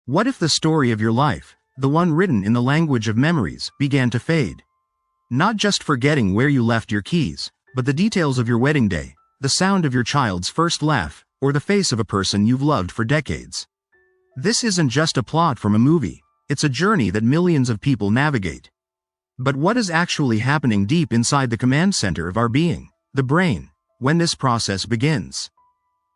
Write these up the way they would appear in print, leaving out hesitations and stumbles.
What if the story of your life, the one written in the language of memories, began to fade? Not just forgetting where you left your keys, but the details of your wedding day, the sound of your child's first laugh, or the face of a person you've loved for decades. This isn't just a plot from a movie, it's a journey that millions of people navigate. But what is actually happening deep inside the command center of our being, the brain, when this process begins?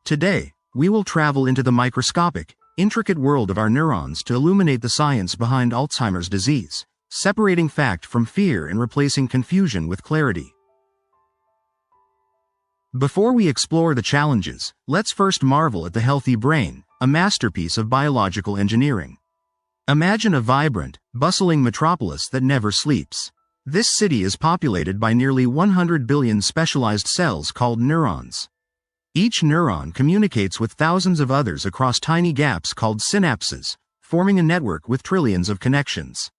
Today, we will travel into the microscopic, intricate world of our neurons to illuminate the science behind Alzheimer's disease, separating fact from fear and replacing confusion with clarity. Before we explore the challenges, let's first marvel at the healthy brain, a masterpiece of biological engineering. Imagine a vibrant, bustling metropolis that never sleeps. This city is populated by nearly 100 billion specialized cells called neurons. Each neuron communicates with thousands of others across tiny gaps called synapses, forming a network with trillions of connections.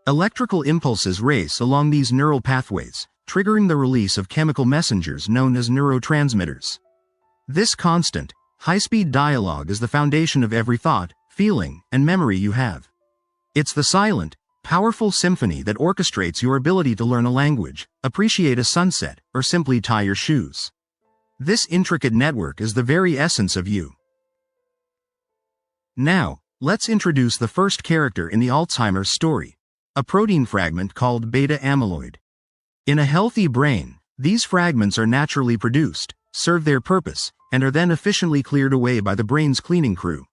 Electrical impulses race along these neural pathways, triggering the release of chemical messengers known as neurotransmitters. This constant, high-speed dialogue is the foundation of every thought, feeling, and memory you have. It's the silent, powerful symphony that orchestrates your ability to learn a language, appreciate a sunset, or simply tie your shoes. This intricate network is the very essence of you. Now, let's introduce the first character in the Alzheimer's story, a protein fragment called beta amyloid. In a healthy brain, these fragments are naturally produced, serve their purpose, and are then efficiently cleared away by the brain's cleaning crew.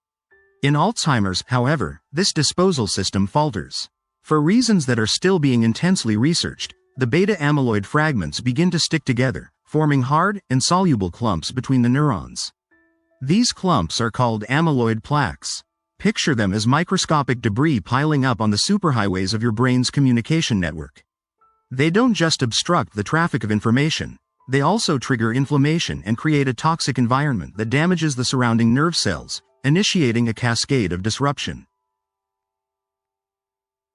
In Alzheimer's, however, this disposal system falters. For reasons that are still being intensely researched, the beta amyloid fragments begin to stick together, forming hard, insoluble clumps between the neurons. These clumps are called amyloid plaques. Picture them as microscopic debris piling up on the superhighways of your brain's communication network. They don't just obstruct the traffic of information, they also trigger inflammation and create a toxic environment that damages the surrounding nerve cells, initiating a cascade of disruption.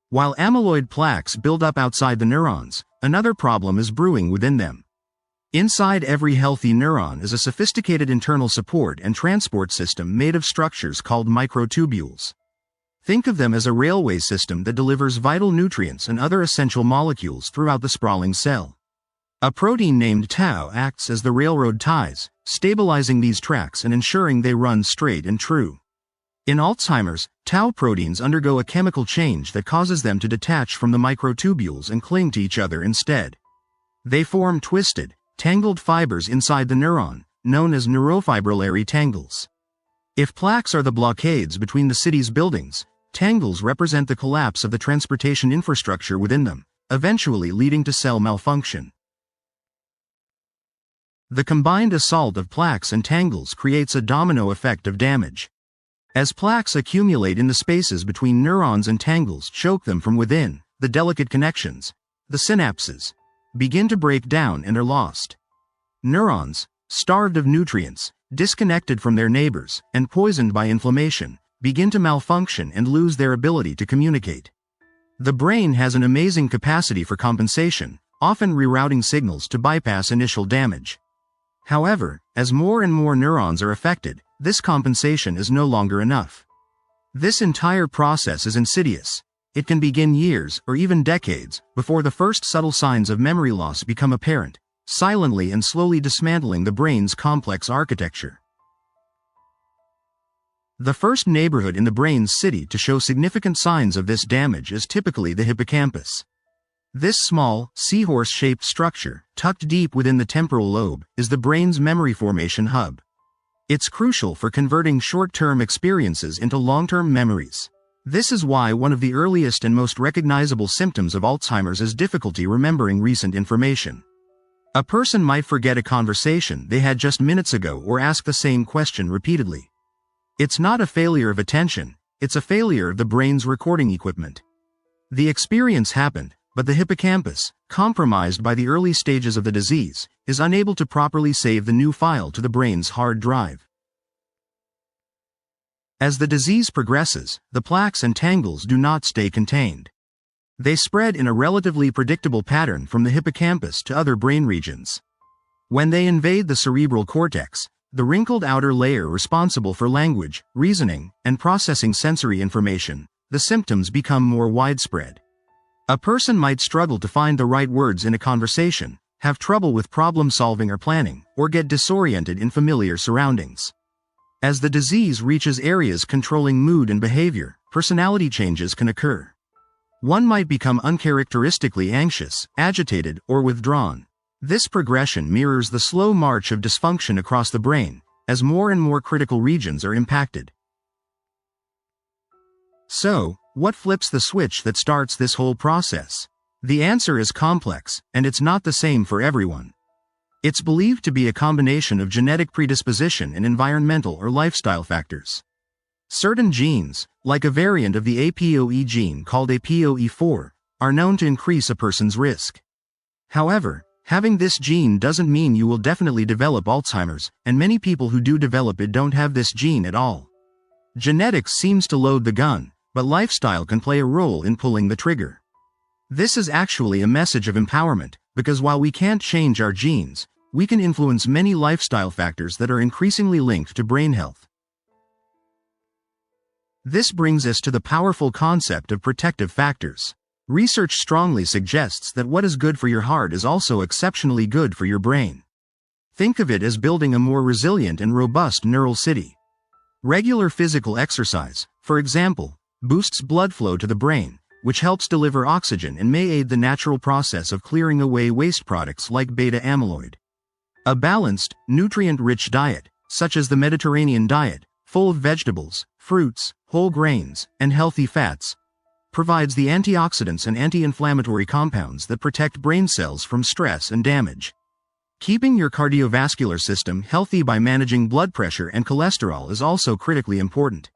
While amyloid plaques build up outside the neurons, another problem is brewing within them. Inside every healthy neuron is a sophisticated internal support and transport system made of structures called microtubules. Think of them as a railway system that delivers vital nutrients and other essential molecules throughout the sprawling cell. A protein named tau acts as the railroad ties, stabilizing these tracks and ensuring they run straight and true. In Alzheimer's, tau proteins undergo a chemical change that causes them to detach from the microtubules and cling to each other instead. They form twisted, tangled fibers inside the neuron, known as neurofibrillary tangles. If plaques are the blockades between the city's buildings, tangles represent the collapse of the transportation infrastructure within them, eventually leading to cell malfunction. The combined assault of plaques and tangles creates a domino effect of damage. As plaques accumulate in the spaces between neurons and tangles choke them from within, the delicate connections, the synapses, begin to break down and are lost. Neurons, starved of nutrients, disconnected from their neighbors, and poisoned by inflammation, begin to malfunction and lose their ability to communicate. The brain has an amazing capacity for compensation, often rerouting signals to bypass initial damage. However, as more and more neurons are affected, this compensation is no longer enough. This entire process is insidious. It can begin years or even decades before the first subtle signs of memory loss become apparent, silently and slowly dismantling the brain's complex architecture. The first neighborhood in the brain's city to show significant signs of this damage is typically the hippocampus. This small, seahorse-shaped structure, tucked deep within the temporal lobe, is the brain's memory formation hub. It's crucial for converting short-term experiences into long-term memories. This is why one of the earliest and most recognizable symptoms of Alzheimer's is difficulty remembering recent information. A person might forget a conversation they had just minutes ago or ask the same question repeatedly. It's not a failure of attention, it's a failure of the brain's recording equipment. The experience happened, but the hippocampus, compromised by the early stages of the disease, is unable to properly save the new file to the brain's hard drive. As the disease progresses, the plaques and tangles do not stay contained. They spread in a relatively predictable pattern from the hippocampus to other brain regions. When they invade the cerebral cortex, the wrinkled outer layer responsible for language, reasoning, and processing sensory information, the symptoms become more widespread. A person might struggle to find the right words in a conversation, have trouble with problem solving or planning, or get disoriented in familiar surroundings. As the disease reaches areas controlling mood and behavior, personality changes can occur. One might become uncharacteristically anxious, agitated, or withdrawn. This progression mirrors the slow march of dysfunction across the brain, as more and more critical regions are impacted. So, what flips the switch that starts this whole process? The answer is complex, and it's not the same for everyone. It's believed to be a combination of genetic predisposition and environmental or lifestyle factors. Certain genes, like a variant of the APOE gene called APOE4, are known to increase a person's risk. However, having this gene doesn't mean you will definitely develop Alzheimer's, and many people who do develop it don't have this gene at all. Genetics seems to load the gun, but lifestyle can play a role in pulling the trigger. This is actually a message of empowerment, because while we can't change our genes, we can influence many lifestyle factors that are increasingly linked to brain health. This brings us to the powerful concept of protective factors. Research strongly suggests that what is good for your heart is also exceptionally good for your brain. Think of it as building a more resilient and robust neural city. Regular physical exercise, for example, boosts blood flow to the brain, which helps deliver oxygen and may aid the natural process of clearing away waste products like beta amyloid. A balanced, nutrient-rich diet, such as the Mediterranean diet, full of vegetables, fruits, whole grains, and healthy fats, provides the antioxidants and anti-inflammatory compounds that protect brain cells from stress and damage. Keeping your cardiovascular system healthy by managing blood pressure and cholesterol is also critically important.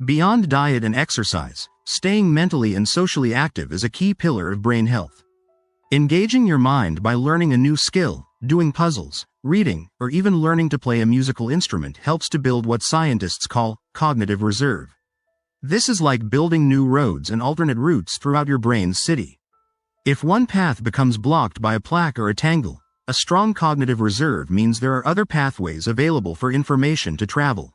Beyond diet and exercise, staying mentally and socially active is a key pillar of brain health. Engaging your mind by learning a new skill, doing puzzles, reading, or even learning to play a musical instrument helps to build what scientists call cognitive reserve. This is like building new roads and alternate routes throughout your brain's city. If one path becomes blocked by a plaque or a tangle, a strong cognitive reserve means there are other pathways available for information to travel.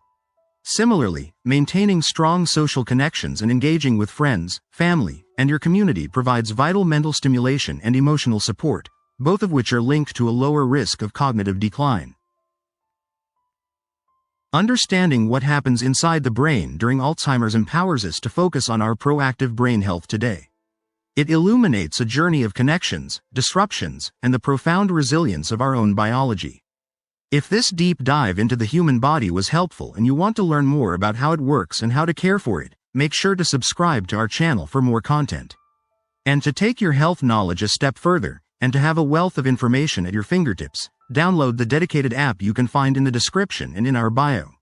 Similarly, maintaining strong social connections and engaging with friends, family, and your community provides vital mental stimulation and emotional support, both of which are linked to a lower risk of cognitive decline. Understanding what happens inside the brain during Alzheimer's empowers us to focus on our proactive brain health today. It illuminates a journey of connections, disruptions, and the profound resilience of our own biology. If this deep dive into the human body was helpful and you want to learn more about how it works and how to care for it, make sure to subscribe to our channel for more content. And to take your health knowledge a step further, and to have a wealth of information at your fingertips, download the dedicated app you can find in the description and in our bio.